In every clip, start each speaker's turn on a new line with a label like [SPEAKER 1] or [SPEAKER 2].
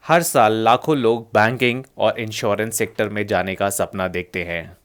[SPEAKER 1] हर साल लाखों लोग बैंकिंग और इंश्योरेंस सेक्टर में जाने का सपना देखते हैं।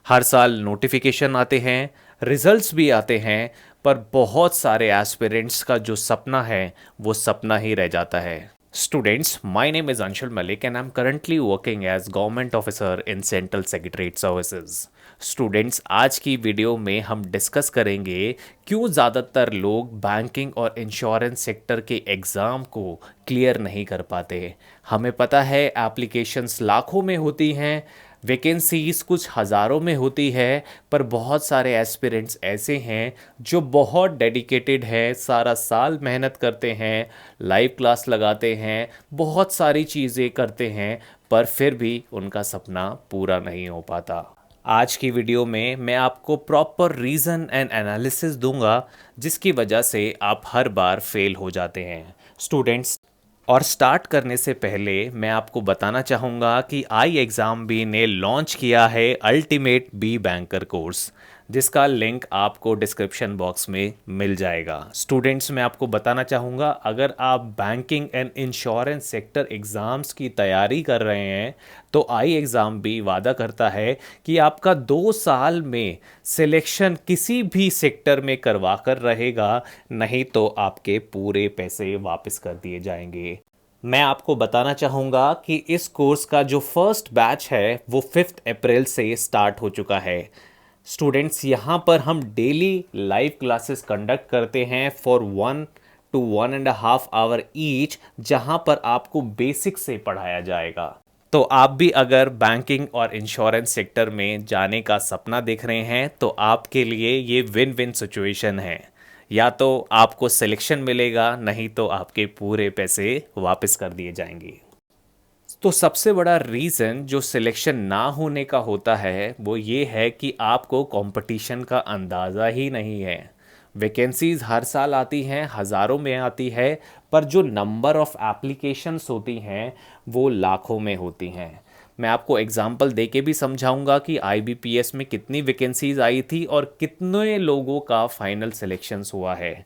[SPEAKER 1] हर साल नोटिफिकेशन आते हैं, रिजल्ट्स भी आते हैं, पर बहुत सारे एस्पिरेंट्स का जो सपना है वो सपना ही रह जाता है। Students, my name is Anshul Malik and I am currently working as government officer in central secretariat services. Students, आज की वीडियो में हम डिस्कस करेंगे क्यों ज़्यादातर लोग बैंकिंग और इंश्योरेंस सेक्टर के एग्ज़ाम को क्लियर नहीं कर पाते। हमें पता है एप्लीकेशंस लाखों में होती हैं, वैकेंसीज कुछ हज़ारों में होती है, पर बहुत सारे एस्पिरेंट्स ऐसे हैं जो बहुत डेडिकेटेड हैं, सारा साल मेहनत करते हैं, लाइव क्लास लगाते हैं, बहुत सारी चीज़ें करते हैं, पर फिर भी उनका सपना पूरा नहीं हो पाता। आज की वीडियो में मैं आपको प्रॉपर रीज़न एंड एनालिसिस दूंगा जिसकी वजह से आप हर बार फेल हो जाते हैं। स्टूडेंट्स, और स्टार्ट करने से पहले मैं आपको बताना चाहूँगा कि आई एग्ज़ाम बी ने लॉन्च किया है अल्टीमेट बी बैंकर कोर्स, जिसका लिंक आपको डिस्क्रिप्शन बॉक्स में मिल जाएगा। स्टूडेंट्स, मैं आपको बताना चाहूँगा, अगर आप banking and insurance sector exams की तैयारी कर रहे हैं तो आई एग्ज़ाम बी वादा करता है कि आपका 2 साल में सिलेक्शन किसी भी सेक्टर में करवा कर रहेगा, नहीं तो आपके पूरे पैसे वापस कर दिए जाएंगे। मैं आपको बताना चाहूँगा कि इस कोर्स का जो फर्स्ट बैच है वो 5 अप्रैल से स्टार्ट हो चुका है। स्टूडेंट्स, यहाँ पर हम डेली लाइव क्लासेस कंडक्ट करते हैं फॉर 1 to 1.5 आवर ईच, जहाँ पर आपको बेसिक से पढ़ाया जाएगा। तो आप भी अगर बैंकिंग और इंश्योरेंस सेक्टर में जाने का सपना देख रहे हैं तो आपके लिए ये विन विन सिचुएशन है। या तो आपको सिलेक्शन मिलेगा, नहीं तो आपके पूरे पैसे वापस कर दिए जाएंगे। तो सबसे बड़ा रीज़न जो सिलेक्शन ना होने का होता है वो ये है कि आपको कंपटीशन का अंदाज़ा ही नहीं है। वैकेंसीज़ हर साल आती हैं, हज़ारों में आती है, पर जो नंबर ऑफ़ एप्लीकेशंस होती हैं वो लाखों में होती हैं। मैं आपको एग्जांपल दे के भी समझाऊंगा कि आईबीपीएस में कितनी वैकेंसीज़ आई थी और कितने लोगों का फाइनल सिलेक्शंस हुआ है।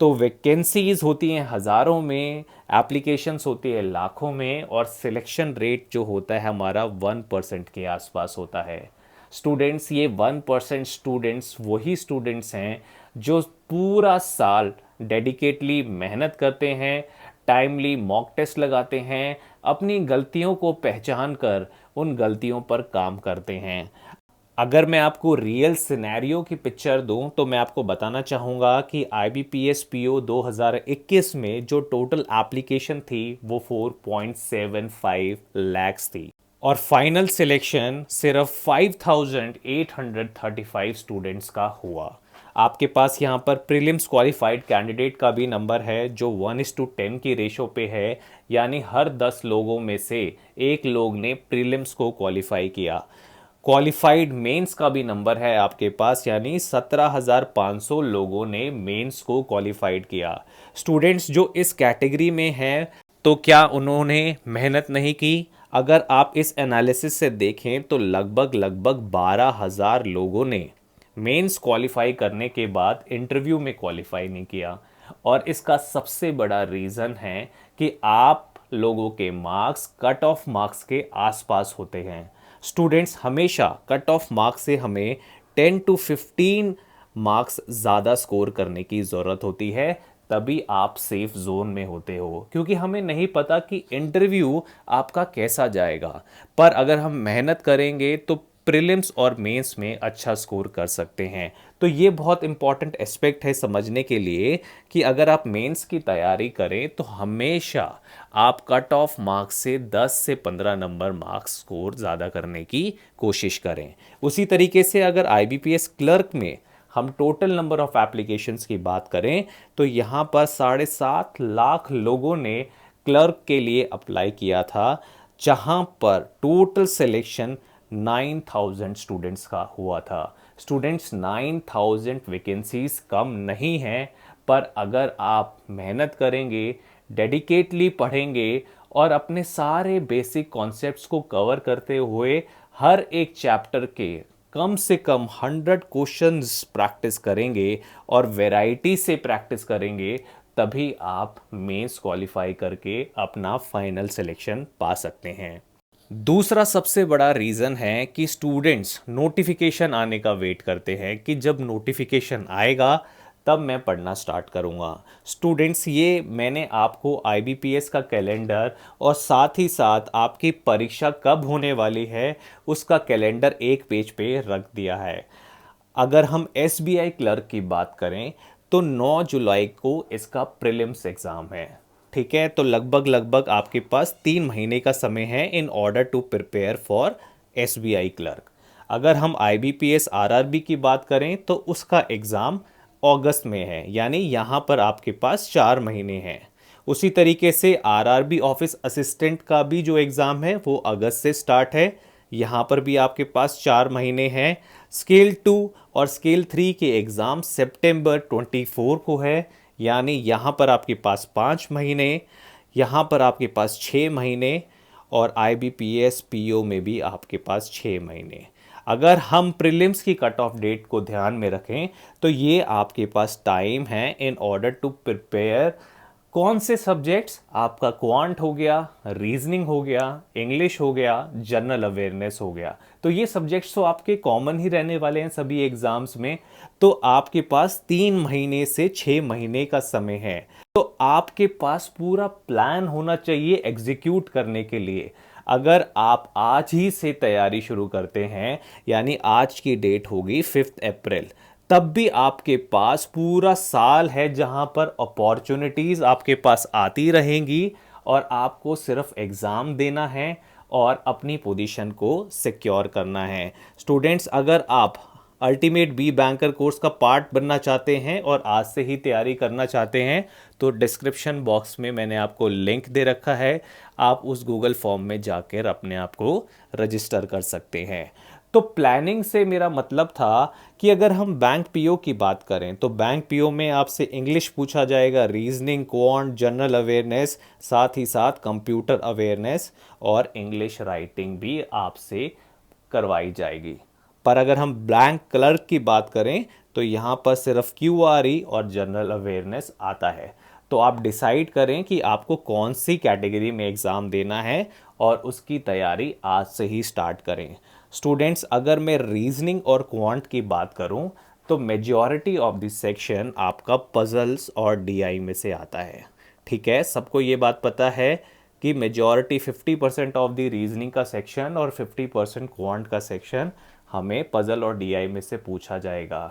[SPEAKER 1] तो वैकेंसीज होती हैं हज़ारों में, एप्लीकेशंस होती है लाखों में, और सिलेक्शन रेट जो होता है हमारा 1% के आसपास होता है। स्टूडेंट्स, ये 1% स्टूडेंट्स वही स्टूडेंट्स हैं जो पूरा साल डेडिकेटली मेहनत करते हैं, टाइमली मॉक टेस्ट लगाते हैं, अपनी गलतियों को पहचान कर उन गलतियों पर काम करते हैं। अगर मैं आपको रियल सिनेरियो की पिक्चर दूं तो मैं आपको बताना चाहूँगा कि IBPS PO 2021 में जो टोटल एप्लीकेशन थी वो 4.75 लैक्स थी, और फाइनल सिलेक्शन सिर्फ 5,835 स्टूडेंट्स का हुआ। आपके पास यहाँ पर प्रीलिम्स क्वालिफाइड कैंडिडेट का भी नंबर है जो 1:10 की रेशो पे है, यानी हर 10 लोगों में से एक लोग ने प्रीलिम्स को क्वालिफाई किया। क्वालिफाइड मेंस का भी नंबर है आपके पास, यानी 17,500 लोगों ने मेंस को क्वालिफाइड किया। स्टूडेंट्स जो इस कैटेगरी में हैं तो क्या उन्होंने मेहनत नहीं की? अगर आप इस एनालिसिस से देखें तो लगभग लगभग 12,000 लोगों ने मेंस क्वालिफाई करने के बाद इंटरव्यू में क्वालिफाई नहीं किया। और इसका सबसे बड़ा रीज़न है कि आप लोगों के मार्क्स कट ऑफ मार्क्स के आसपास होते हैं। स्टूडेंट्स, हमेशा कट ऑफ मार्क्स से हमें 10 to 15 मार्क्स ज़्यादा स्कोर करने की ज़रूरत होती है, तभी आप सेफ जोन में होते हो, क्योंकि हमें नहीं पता कि इंटरव्यू आपका कैसा जाएगा। पर अगर हम मेहनत करेंगे तो प्रीलिम्स और मेंस में अच्छा स्कोर कर सकते हैं। तो ये बहुत इंपॉर्टेंट एस्पेक्ट है समझने के लिए कि अगर आप मेंस की तैयारी करें तो हमेशा आप कट ऑफ मार्क्स से 10 से 15 नंबर मार्क्स स्कोर ज़्यादा करने की कोशिश करें। उसी तरीके से अगर आईबीपीएस क्लर्क में हम टोटल नंबर ऑफ एप्लीकेशंस की बात करें तो यहाँ पर 7.5 लाख लोगों ने क्लर्क के लिए अप्लाई किया था, जहाँ पर टोटल सिलेक्शन 9,000 स्टूडेंट्स का हुआ था। स्टूडेंट्स, 9,000 वैकेंसीज कम नहीं हैं, पर अगर आप मेहनत करेंगे, डेडिकेटली पढ़ेंगे और अपने सारे बेसिक कॉन्सेप्ट्स को कवर करते हुए हर एक चैप्टर के कम से कम 100 क्वेश्चंस प्रैक्टिस करेंगे और वैरायटी से प्रैक्टिस करेंगे, तभी आप मेंस क्वालिफाई करके अपना फाइनल सिलेक्शन पा सकते हैं। दूसरा सबसे बड़ा रीज़न है कि स्टूडेंट्स नोटिफिकेशन आने का वेट करते हैं कि जब नोटिफिकेशन आएगा तब मैं पढ़ना स्टार्ट करूंगा। स्टूडेंट्स, ये मैंने आपको आईबीपीएस का कैलेंडर और साथ ही साथ आपकी परीक्षा कब होने वाली है उसका कैलेंडर एक पेज पे रख दिया है। अगर हम एसबीआई क्लर्क की बात करें तो 9 जुलाई को इसका प्रीलिम्स एग्ज़ाम है। ठीक है, तो लगभग लगभग आपके पास 3 महीने का समय है in order to prepare for SBI clerk. अगर हम आईबीपीएस आरआरबी की बात करें तो उसका एग्ज़ाम अगस्त में है, यानी यहाँ पर आपके पास 4 महीने हैं। उसी तरीके से आरआरबी ऑफिस असिस्टेंट का भी जो एग्ज़ाम है वो अगस्त से स्टार्ट है, यहाँ पर भी आपके पास 4 महीने हैं। स्केल 2 और स्केल 3 के एग्ज़ाम सितंबर 24 को है, यानी यहाँ पर आपके पास 5 महीने, यहाँ पर आपके पास 6 महीने, और आईबीपीएस पीओ में भी आपके पास 6 महीने। अगर हम प्रीलिम्स की कट ऑफ डेट को ध्यान में रखें तो ये आपके पास टाइम है इन ऑर्डर टू प्रिपेयर कौन से सब्जेक्ट्स, आपका क्वांट हो गया, रीजनिंग हो गया, इंग्लिश हो गया, जनरल अवेयरनेस हो गया। तो ये सब्जेक्ट्स तो आपके कॉमन ही रहने वाले हैं सभी एग्जाम्स में। तो आपके पास 3 महीने से 6 महीने का समय है, तो आपके पास पूरा प्लान होना चाहिए एग्जीक्यूट करने के लिए। अगर आप आज ही से तैयारी शुरू करते हैं, यानी आज की डेट होगी 5 अप्रैल, तब भी आपके पास पूरा साल है जहां पर अपॉर्चुनिटीज आपके पास आती रहेंगी और आपको सिर्फ एग्जाम देना है और अपनी पोजीशन को सिक्योर करना है। स्टूडेंट्स, अगर आप अल्टीमेट बी बैंकर कोर्स का पार्ट बनना चाहते हैं और आज से ही तैयारी करना चाहते हैं तो डिस्क्रिप्शन बॉक्स में मैंने आपको लिंक दे रखा है, आप उस गूगल फॉर्म में जाकर अपने आप को रजिस्टर कर सकते हैं। तो प्लानिंग से मेरा मतलब था कि अगर हम बैंक पीओ की बात करें तो बैंक पीओ में आपसे इंग्लिश पूछा जाएगा, रीजनिंग, क्वांट, जनरल अवेयरनेस, साथ ही साथ कंप्यूटर अवेयरनेस और इंग्लिश राइटिंग भी आपसे करवाई जाएगी। पर अगर हम बैंक क्लर्क की बात करें तो यहाँ पर सिर्फ क्यूआरई और जनरल अवेयरनेस आता है। तो आप डिसाइड करें कि आपको कौन सी कैटेगरी में एग्ज़ाम देना है और उसकी तैयारी आज से ही स्टार्ट करें। स्टूडेंट्स, अगर मैं रीजनिंग और क्वांट की बात करूं तो मेजॉरिटी ऑफ दिस सेक्शन आपका पजल्स और डीआई में से आता है। ठीक है, सबको ये बात पता है कि मेजॉरिटी 50% ऑफ द रीजनिंग का सेक्शन और 50% क्वांट का सेक्शन हमें पजल और डीआई में से पूछा जाएगा।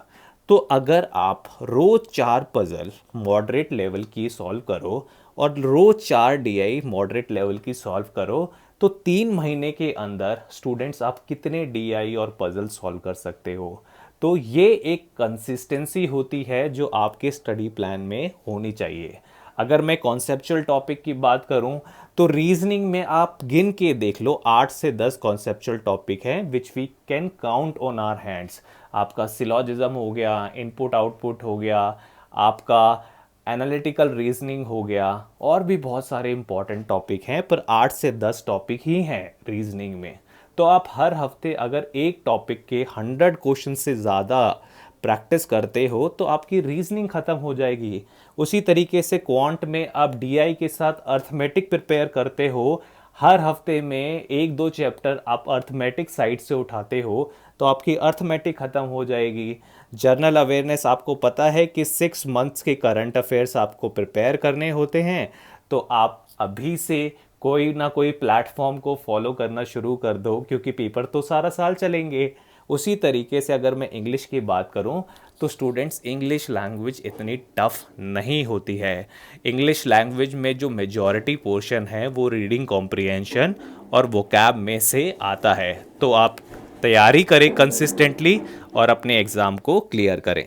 [SPEAKER 1] तो अगर आप रोज 4 पजल मॉडरेट लेवल की सॉल्व करो और रोज 4 डीआई मॉडरेट लेवल की सॉल्व करो तो 3 महीने के अंदर स्टूडेंट्स आप कितने डीआई और पजल सॉल्व कर सकते हो। तो ये एक कंसिस्टेंसी होती है जो आपके स्टडी प्लान में होनी चाहिए। अगर मैं कॉन्सेप्चुअल टॉपिक की बात करूं तो रीजनिंग में आप गिन के देख लो 8 से 10 कॉन्सेप्चुअल टॉपिक हैं which we can count on our hands. आपका सिलॉजिज्म हो गया, इनपुट आउटपुट हो गया, आपका एनालिटिकल रीजनिंग हो गया, और भी बहुत सारे इंपॉर्टेंट टॉपिक हैं, पर 8 से 10 टॉपिक ही हैं रीजनिंग में। तो आप हर हफ्ते अगर एक टॉपिक के 100 क्वेश्चन से ज़्यादा प्रैक्टिस करते हो तो आपकी रीजनिंग ख़त्म हो जाएगी। उसी तरीके से क्वांट में आप डीआई के साथ अर्थमेटिक प्रिपेयर करते हो, हर हफ्ते में 1-2 चैप्टर आप अर्थमेटिक साइड से उठाते हो तो आपकी अर्थमेटिक ख़त्म हो जाएगी। जर्नल अवेयरनेस आपको पता है कि 6 मंथ्स के करंट अफेयर्स आपको प्रिपेयर करने होते हैं, तो आप अभी से कोई ना कोई प्लेटफॉर्म को फॉलो करना शुरू कर दो क्योंकि पेपर तो सारा साल चलेंगे। उसी तरीके से अगर मैं इंग्लिश की बात करूं तो स्टूडेंट्स, इंग्लिश लैंग्वेज इतनी टफ नहीं होती है। इंग्लिश लैंग्वेज में जो मेजॉरिटी पोर्शन है वो रीडिंग कॉम्प्रिहेंशन और वोकैब में से आता है। तो आप तैयारी करें कंसिस्टेंटली और अपने एग्ज़ाम को क्लियर करें।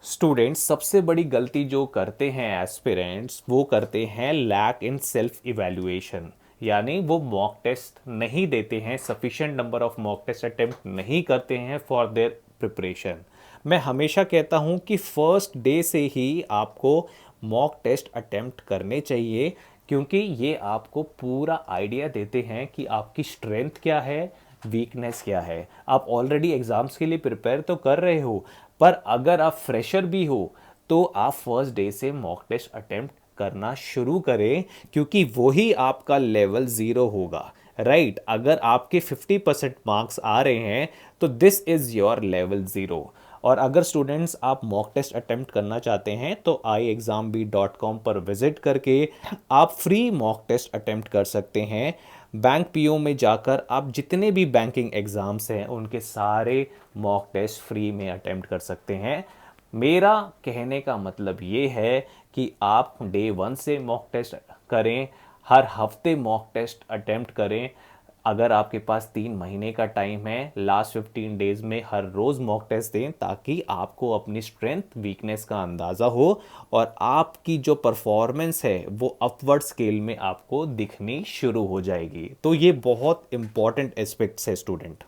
[SPEAKER 1] स्टूडेंट्स, सबसे बड़ी गलती जो करते हैं एस्पिरेंट्स वो करते हैं लैक इन सेल्फ इवैल्यूएशन, यानी वो मॉक टेस्ट नहीं देते हैं, sufficient number of mock test attempt नहीं करते हैं फॉर देयर प्रिपरेशन। मैं हमेशा कहता हूं कि फर्स्ट डे से ही आपको मॉक टेस्ट अटेम्प्ट करने चाहिए क्योंकि ये आपको पूरा आइडिया देते हैं कि आपकी स्ट्रेंथ क्या है, वीकनेस क्या है। आप ऑलरेडी एग्जाम्स के लिए प्रिपेयर तो कर रहे हो, पर अगर आप फ्रेशर भी हो तो आप फर्स्ट डे से मॉक टेस्ट अटेम्प्ट करना शुरू करें, क्योंकि वही आपका लेवल 0 होगा। राइट, अगर आपके 50% मार्क्स आ रहे हैं तो दिस इज़ योर लेवल 0। और अगर स्टूडेंट्स आप मॉक टेस्ट अटेम्प्ट करना चाहते हैं तो iexambee.com पर विजिट करके आप फ्री मॉक टेस्ट अटेम्प्ट कर सकते हैं। बैंक पीओ में जाकर आप जितने भी बैंकिंग एग्ज़ाम्स हैं उनके सारे मॉक टेस्ट फ्री में अटेम्प्ट कर सकते हैं। मेरा कहने का मतलब ये है कि आप डे 1 से मॉक टेस्ट करें, हर हफ्ते मॉक टेस्ट अटेम्प्ट करें। अगर आपके पास 3 महीने का टाइम है, लास्ट 15 डेज में हर रोज़ मॉक टेस्ट दें, ताकि आपको अपनी स्ट्रेंथ वीकनेस का अंदाज़ा हो और आपकी जो परफॉर्मेंस है वो अपवर्ड स्केल में आपको दिखनी शुरू हो जाएगी। तो ये बहुत इंपॉर्टेंट एस्पेक्ट्स है स्टूडेंट।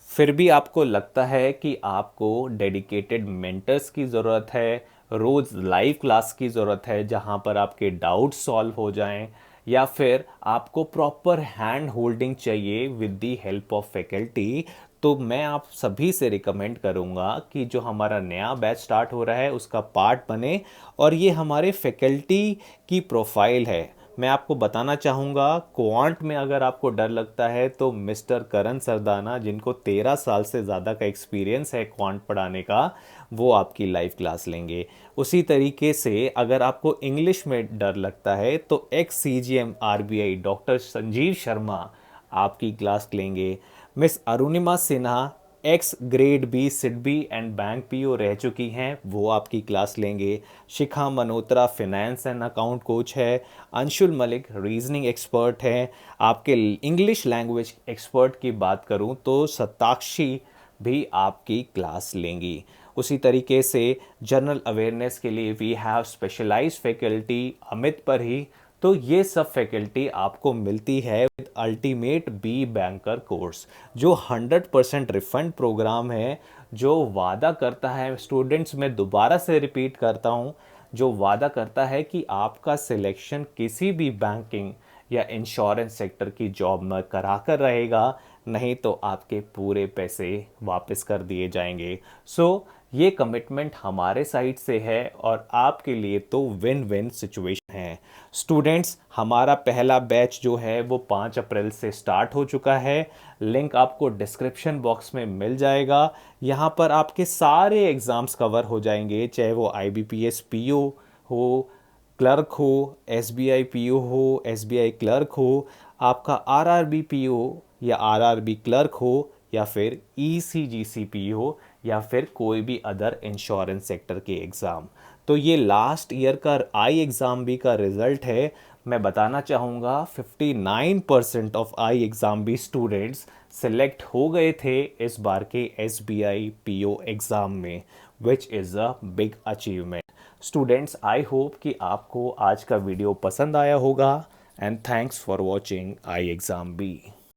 [SPEAKER 1] फिर भी आपको लगता है कि आपको डेडिकेटेड मेंटर्स की ज़रूरत है, रोज़ लाइव क्लास की ज़रूरत है जहां पर आपके डाउट सॉल्व हो जाएं, या फिर आपको प्रॉपर हैंड होल्डिंग चाहिए with the help of faculty, तो मैं आप सभी से रिकमेंड करूंगा कि जो हमारा नया बैच स्टार्ट हो रहा है उसका पार्ट बने। और ये हमारे फैकल्टी की प्रोफाइल है। मैं आपको बताना चाहूँगा, क्वांट में अगर आपको डर लगता है तो मिस्टर करण सरदाना, जिनको 13 साल से ज़्यादा का एक्सपीरियंस है क्वांट पढ़ाने का, वो आपकी लाइव क्लास लेंगे। उसी तरीके से अगर आपको इंग्लिश में डर लगता है तो ex CGM RBI doctor Sanjeev Sharma आपकी क्लास लेंगे। Miss Arunima Sinha ex grade B SIDBI and bank PO रह चुकी हैं, वो आपकी क्लास लेंगे। Shikha Malhotra finance and account coach है। अंशुल मलिक रीजनिंग एक्सपर्ट है। आपके इंग्लिश लैंग्वेज एक्सपर्ट की बात करूं तो सताक्षी भी आपकी क्लास लेंगी। उसी तरीके से जनरल अवेयरनेस के लिए we have specialized faculty Amit पर ही। तो ये सब फैकल्टी आपको मिलती है with ultimate be banker course, जो 100% रिफंड प्रोग्राम है, जो वादा करता है स्टूडेंट्स, मैं दोबारा से रिपीट करता हूँ, जो वादा करता है कि आपका सिलेक्शन किसी भी बैंकिंग या इंश्योरेंस सेक्टर की जॉब में कराकर रहेगा, नहीं तो आपके पूरे पैसे वापस कर दिए जाएंगे। सो ये कमिटमेंट हमारे साइड से है और आपके लिए तो विन विन सिचुएशन है। स्टूडेंट्स, हमारा पहला बैच जो है वो 5 अप्रैल से स्टार्ट हो चुका है। लिंक आपको डिस्क्रिप्शन बॉक्स में मिल जाएगा। यहाँ पर आपके सारे एग्ज़ाम्स कवर हो जाएंगे, चाहे वो IBPS PO हो, क्लर्क हो, SBI PO हो, SBI क्लर्क हो, आपका RRB PO या RRB क्लर्क हो, या फिर ECGC PO, या फिर कोई भी अदर इंश्योरेंस सेक्टर के एग्ज़ाम। तो ये लास्ट ईयर का iExambee का रिज़ल्ट है। मैं बताना चाहूँगा 59% ऑफ iExambee स्टूडेंट्स सेलेक्ट हो गए थे इस बार के SBI PO एग्ज़ाम में, which is a big achievement. Students, I hope कि आपको आज का वीडियो पसंद आया होगा, and thanks for watching iExambee।